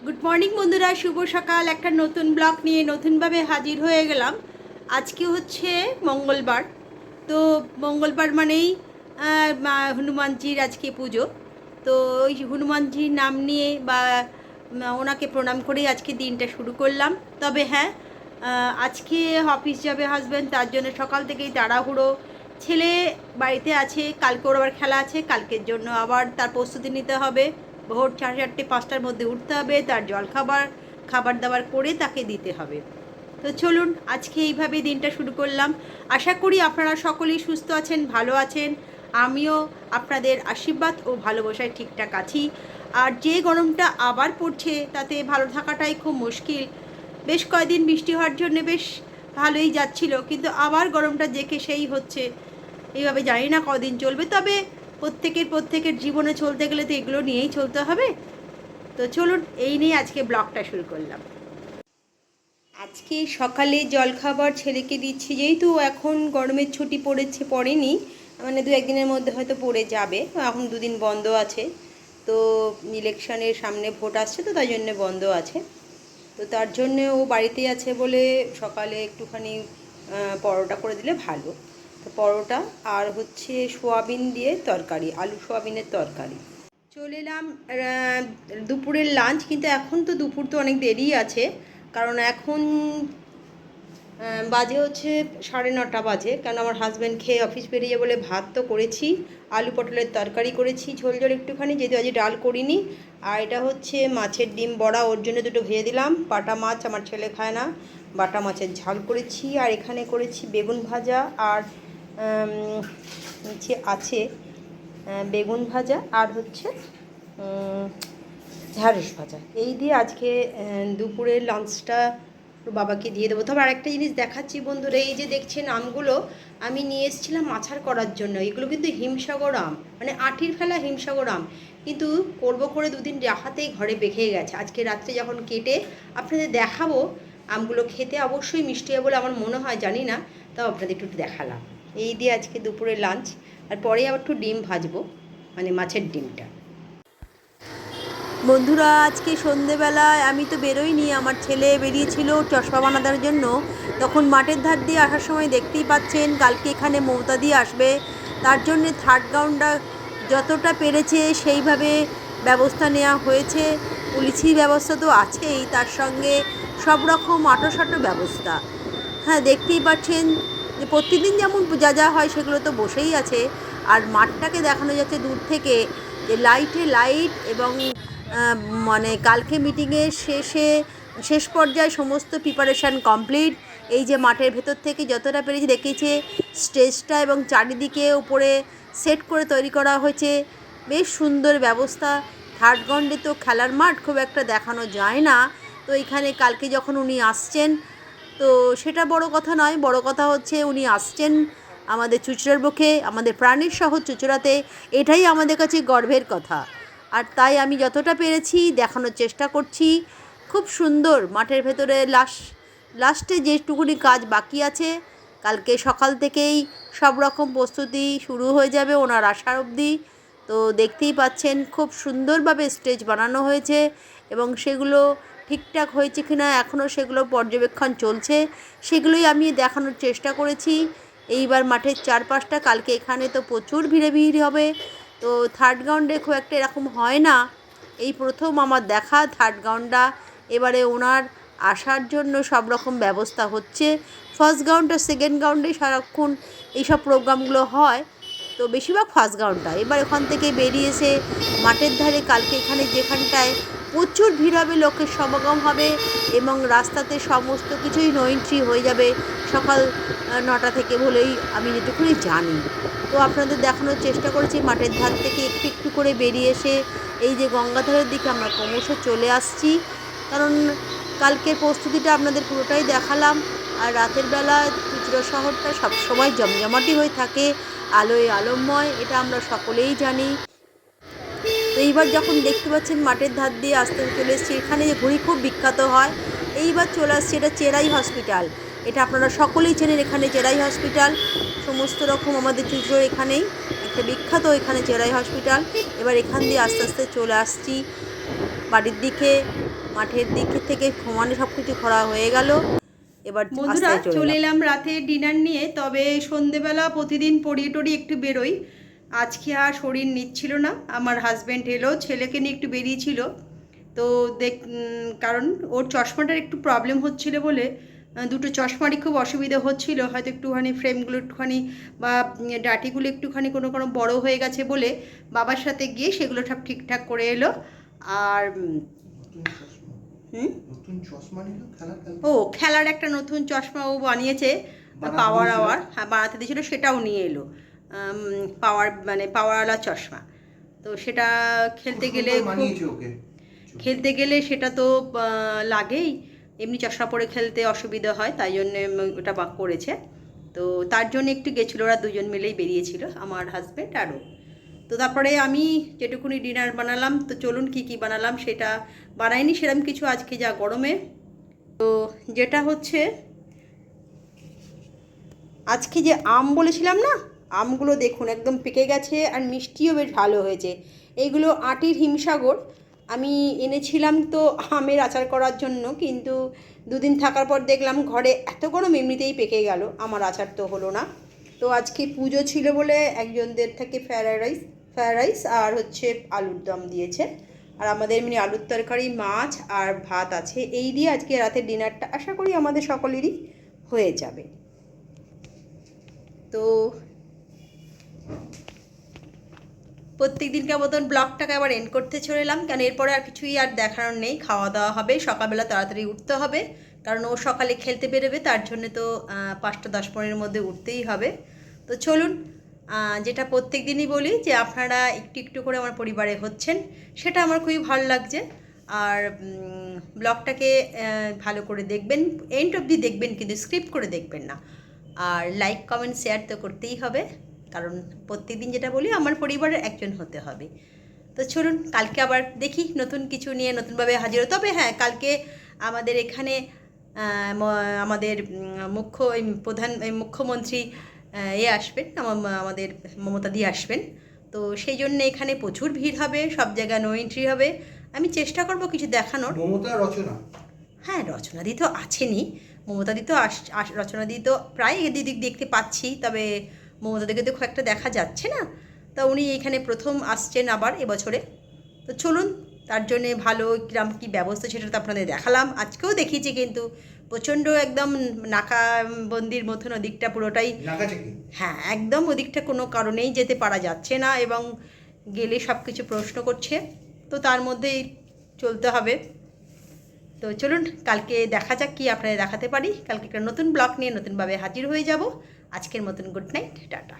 Good morning বন্ধুরা, শুভ সকাল। একটা নতুন ব্লগ নিয়ে নতুনভাবে হাজির হয়ে গেলাম। আজকে হচ্ছে মঙ্গলবার। তো মঙ্গলবার মানেই হনুমানজির আজকে পুজো। তো ওই হনুমানজির নাম নিয়ে বা ওনাকে প্রণাম করেই আজকে দিনটা শুরু করলাম। তবে হ্যাঁ, আজকে অফিস যাবে হাজব্যান্ড, তার জন্য সকাল থেকেই তাড়াহুড়ো। ছেলে বাড়িতে আছে, কালকে ওর আবার খেলা আছে, কালকের জন্য আবার তার প্রস্তুতি নিতে হবে। ভোর 4:30-5টার মধ্যে উঠতে হবে, তার খাবার দাবার করে তাকে দিতে হবে। তো চলুন আজকে এইভাবে দিনটা শুরু করলাম। আশা করি আপনারা সকলেই সুস্থ আছেন, ভালো আছেন। আমিও আপনাদের আশীর্বাদ ও ভালোবাসায় ঠিকঠাক আছি। আর যে গরমটা আবার পড়ছে তাতে ভালো থাকাটাই খুব মুশকিল। বেশ কয়েকদিন বৃষ্টি হওয়ার জন্য বেশ ভালোই যাচ্ছিল, কিন্তু আবার গরমটা জেঁকে সেই হচ্ছে। এইভাবে জানি না কদিন চলবে, তবে প্রত্যেকের জীবনে চলতে গেলে তো এগুলো নিয়েই চলতে হবে। তো চলুন এই নিয়ে আজকে ব্লগটা শুরু করলাম। আজকে সকালে জলখাবার ছেলেকে দিচ্ছি, যেহেতু এখন গরমের ছুটি পড়েনি, মানে 2-1 দিনের মধ্যে হয়তো পড়ে যাবে। এখন 2 দিন বন্ধ আছে। তো ইলেকশনের সামনে ভোট আসছে, তো তাই জন্য বন্ধ আছে। তো তার জন্য ও বাড়িতেই আছে বলে সকালে একটুখানি পরোটা করে দিলে ভালো। তো পরোটা আর হচ্ছে সোয়াবিন দিয়ে তরকারি, আলু সোয়াবিনের তরকারি। চলে এলাম দুপুরের লাঞ্চ, কিন্তু এখন তো দুপুর তো অনেক দেরি আছে, কারণ এখন বাজে হচ্ছে 9:30 বাজে। কারণ আমার হাজব্যান্ড খেয়ে অফিস বেরিয়ে বলে ভাত তো করেছি, আলু পটলের তরকারি করেছি ঝোল ঝোল একটুখানি, যেহেতু আজ ডাল করিনি। আর এটা হচ্ছে মাছের ডিম বড়া, ওর জন্য দুটো ভেজে দিলাম। বাটা মাছ আমার ছেলে খায় না, বাটা মাছের ঝাল করেছি। আর এখানে করেছি বেগুন ভাজা, আর নিচে আছে বেগুন ভাজা আর হচ্ছে ঢ্যাঁড়স ভাজা। এই দিয়ে আজকে দুপুরের লাঞ্চটা বাবাকে দিয়ে দেবো। তবে আরেকটা জিনিস দেখাচ্ছি বন্ধুরা, এই যে দেখছেন আমগুলো আমি নিয়ে এসেছিলাম আচার করার জন্য। এগুলো কিন্তু হিমসাগর আম, মানে আঁটির ফেলা হিমসাগর আম, কিন্তু করবো করে 2 দিন রাখাতেই ঘরে পেকে গেছে। আজকে রাত্রে যখন কেটে আপনাদের দেখাবো, আমগুলো খেতে অবশ্যই মিষ্টি হবে বলে আমার মনে হয়, জানি না, তাও আপনাদের একটু দেখালাম। এই দিয়ে আজকে দুপুরের লাঞ্চ। আর পরে আবার একটু ডিম ভাজবো, মানে মাছের ডিমটা। বন্ধুরা, আজকে সন্ধেবেলায় আমি তো বেরোইনি, আমার ছেলে বেরিয়েছিল চশমা বানানোর জন্য। তখন মাঠের ধার দিয়ে আসার সময় দেখতেই পাচ্ছেন কালকে এখানে মমতা দিয়ে আসবে, তার জন্যে থার্ড গ্রাউন্ডটা যতটা পেরেছে সেইভাবে ব্যবস্থা নেওয়া হয়েছে। পুলিশি ব্যবস্থা তো আছেই, তার সঙ্গে সব রকম আঁটোসাঁটো ব্যবস্থা। হ্যাঁ, দেখতেই পাচ্ছেন যে প্রতিদিন যেমন যা হয় সেগুলো তো বসেই আছে। আর মাঠটাকে দেখানো যাচ্ছে দূর থেকে, যে লাইট এবং মানে কালকে মিটিংয়ের শেষ পর্যায়ে সমস্ত প্রিপারেশান কমপ্লিট। এই যে মাঠের ভেতর থেকে যতটা পেরেছি দেখিয়েছে, স্টেজটা এবং চারিদিকে উপরে সেট করে তৈরি করা হয়েছে, বেশ সুন্দর ব্যবস্থা। থার্ড গ্রাউন্ডে তো খেলার মাঠ খুব একটা দেখানো যায় না, তো এখানে কালকে যখন উনি আসছেন, তো সেটা বড় কথা নয়, বড় কথা হচ্ছে উনি আসছেন আমাদের চুঁচুড়ার বুকে, আমাদের প্রাণের শহর চুঁচুড়াতে। এটাই আমাদের কাছে গর্বের কথা। আর তাই আমি যতটা পেরেছি দেখানোর চেষ্টা করছি। খুব সুন্দর মাঠের ভেতরে লাস্টে যেটুকুনি কাজ বাকি আছে, কালকে সকাল থেকেই সব রকম প্রস্তুতি শুরু হয়ে যাবে ওনার আসার অবধি। তো দেখতেই পাচ্ছেন খুব সুন্দরভাবে স্টেজ বানানো হয়েছে, এবং সেগুলো ঠিকঠাক হয়েছে কিনা এখনও সেগুলো পর্যবেক্ষণ চলছে, সেগুলোই আমি দেখানোর চেষ্টা করেছি। এইবার মাঠের চারপাশটা, কালকে এখানে তো প্রচুর ভিড় হবে। তো থার্ড গ্রাউন্ডে খুব একটা এরকম হয় না, এই প্রথম আমার দেখা থার্ড গ্রাউন্ডটা। এবারে ওনার আসার জন্য সব রকম ব্যবস্থা হচ্ছে। ফার্স্ট গ্রাউন্ড আর সেকেন্ড গ্রাউন্ডে সারাক্ষণ এইসব প্রোগ্রামগুলো হয়, তো বেশিরভাগ ফার্স্ট গ্রাউন্ডটা। এবার ওখান থেকে বেরিয়ে এসে মাঠের ধারে কালকে এখানে যেখানটায় প্রচুর ভিড় হবে, লোকের সমাগম হবে, এবং রাস্তাতে সমস্ত কিছুই নো এন্ট্রি হয়ে যাবে সকাল 9টা থেকে বলেই আমি যেটুকুনি জানি। তো আপনাদের দেখানোর চেষ্টা করেছি মাঠের ধার থেকে একটু একটু করে বেরিয়ে এসে এই যে গঙ্গাধারের দিকে আমরা ক্রমশ চলে আসছি, কারণ কালকের প্রস্তুতিটা আপনাদের পুরোটাই দেখালাম। আর রাতের বেলা চুঁচুড়া শহরটা সবসময় জমজমাটি হয়ে থাকে, আলোয় আলোময়, এটা আমরা সকলেই জানি। তো এইবার যখন দেখতে পাচ্ছেন মাঠের ধার দিয়ে আসতে চলে এসেছি, এখানে যে ঘুড়ি খুব বিখ্যাত হয়, এইবার চলে আসছে এটা চেরাই হসপিটাল। এটা আপনারা সকলেই চেনেন, এখানে চেরাই হসপিটাল সমস্ত রকম আমাদের চুঁচুড়ার এখানেই একটা বিখ্যাত, এখানে চেরাই হসপিটাল। এবার এখান দিয়ে আস্তে আস্তে চলে আসছি বাড়ির দিকে। মাঠের দিক থেকে সমানে সব কিছু করা হয়ে গেল। এবার বন্ধুরা চলে এলাম রাতে ডিনার নিয়ে। তবে সন্ধেবেলা প্রতিদিন পড়িয়ে টড়িয়ে একটু বেরোই, আজকে আর শরীর নিচ্ছিল না। আমার হাজব্যান্ড এলো, ছেলেকে নিয়ে একটু বেরিয়েছিল। তো কারণ ওর চশমাটার একটু প্রবলেম হচ্ছিল বলে দুটো চশমারই খুব অসুবিধা হচ্ছিল, হয়তো একটুখানি ফ্রেমগুলো একটুখানি বা ডাটিগুলো একটুখানি কোনো কোনো বড় হয়ে গেছে বলে বাবার সাথে গিয়ে সেগুলো সব ঠিকঠাক করে এলো। আর ও খেলার একটা নতুন চশমা ও বানিয়েছে, পাওয়ার আওয়ার, হ্যাঁ বানাতে দিয়েছিল, সেটাও নিয়ে এলো। পাওয়ারওয়ালা চশমা। তো সেটা খেলতে গেলে সেটা তো লাগেই, এমনি চশমা পরে খেলতে অসুবিধা হয়, তাই জন্যে ওটা করেছে। তো তার জন্য একটু গেছিলো, ওরা দুজন মিলেই বেরিয়েছিল, আমার হাজব্যান্ড আরও। তো তারপরে আমি যেটুকুনি ডিনার বানালাম, তো চলুন কি বানালাম সেটা বানাইনি সেরকম কিছু আজকে যা গরমে। তো যেটা হচ্ছে আজকে যে আম বলেছিলাম না, আমগুলো দেখুন একদম পেকে গেছে আর মিষ্টিও বেশ ভালো হয়েছে। এইগুলো আটির হিমসাগর আমি এনেছিলাম তো আমের আচার করার জন্য, কিন্তু দুদিন থাকার পর দেখলাম ঘরে এত গরম এমনিতেই পেকে গেল, আমার আচার তো হলো না। তো আজকে পুজো ছিল বলে একজনদের থেকে ফ্রায়েড রাইস আর হচ্ছে আলুর দম দিয়েছে, আর আমাদের এমনি আলুর তরকারি, মাছ আর ভাত আছে। এই দিয়ে আজকে রাতের ডিনারটা আশা করি আমাদের সকলেরই হয়ে যাবে। তো প্রত্যেক দিনকার মতন ব্লগটাকে আবার এন্ড করতে চলে এলাম, কেন এরপরে আর কিছুই আর দেখানোর নেই। খাওয়া দাওয়া হবে, সকালবেলা তাড়াতাড়ি উঠতে হবে, কারণ ও সকালে খেলতে বেরোবে, তার জন্য তো 5টা 10-15-এর মধ্যে উঠতেই হবে। তো চলুন, যেটা প্রত্যেক দিনই বলি যে আপনারা একটু একটু করে আমার পরিবারে হচ্ছেন, সেটা আমার খুবই ভালো লাগছে। আর ব্লগটাকে ভালো করে দেখবেন, এন্ড অবধি দেখবেন, কিন্তু স্ক্রিপ্ট করে দেখবেন না। আর লাইক কমেন্ট শেয়ার তো করতেই হবে, কারণ প্রত্যেকদিন যেটা বলি আমার পরিবারের একজন হতে হবে। তো চলুন, কালকে আবার দেখি নতুন কিছু নিয়ে নতুনভাবে হাজির হতে হবে। হ্যাঁ, কালকে আমাদের এখানে আমাদের মুখ্যমন্ত্রী আসবেন, আমাদের মমতাদি আসবেন। তো সেই জন্য এখানে প্রচুর ভিড় হবে, সব জায়গায় নো এন্ট্রি হবে। আমি চেষ্টা করব কিছু দেখানোর। হ্যাঁ, রচনাদি তো আছেনই, মমতাদি তো রচনাদি তো প্রায় এদিক দেখতে পাচ্ছি, তবে মমতাদিকে তো খুব একটা দেখা যাচ্ছে না। তা উনি এখানে প্রথম আসছেন আবার এবছরে। তো চলুন, তার জন্যে ভালো কিরম কী ব্যবস্থা সেটা তো আপনাদের দেখালাম, আজকেও দেখিয়েছি, কিন্তু প্রচণ্ড একদম নাকাবন্দির মতন ওদিকটা পুরোটাই, হ্যাঁ একদম ওদিকটা কোনো কারণেই যেতে পারা যাচ্ছে না, এবং গেলে সব কিছু প্রশ্ন করছে, তো তার মধ্যেই চলতে হবে। তো চলুন, কালকে দেখা যাক কি আপনাদের দেখাতে পারি। কালকে একটা নতুন ব্লগ নিয়ে নতুনভাবে হাজির হয়ে যাব। আজকের মতন গুড নাইট, টাটা।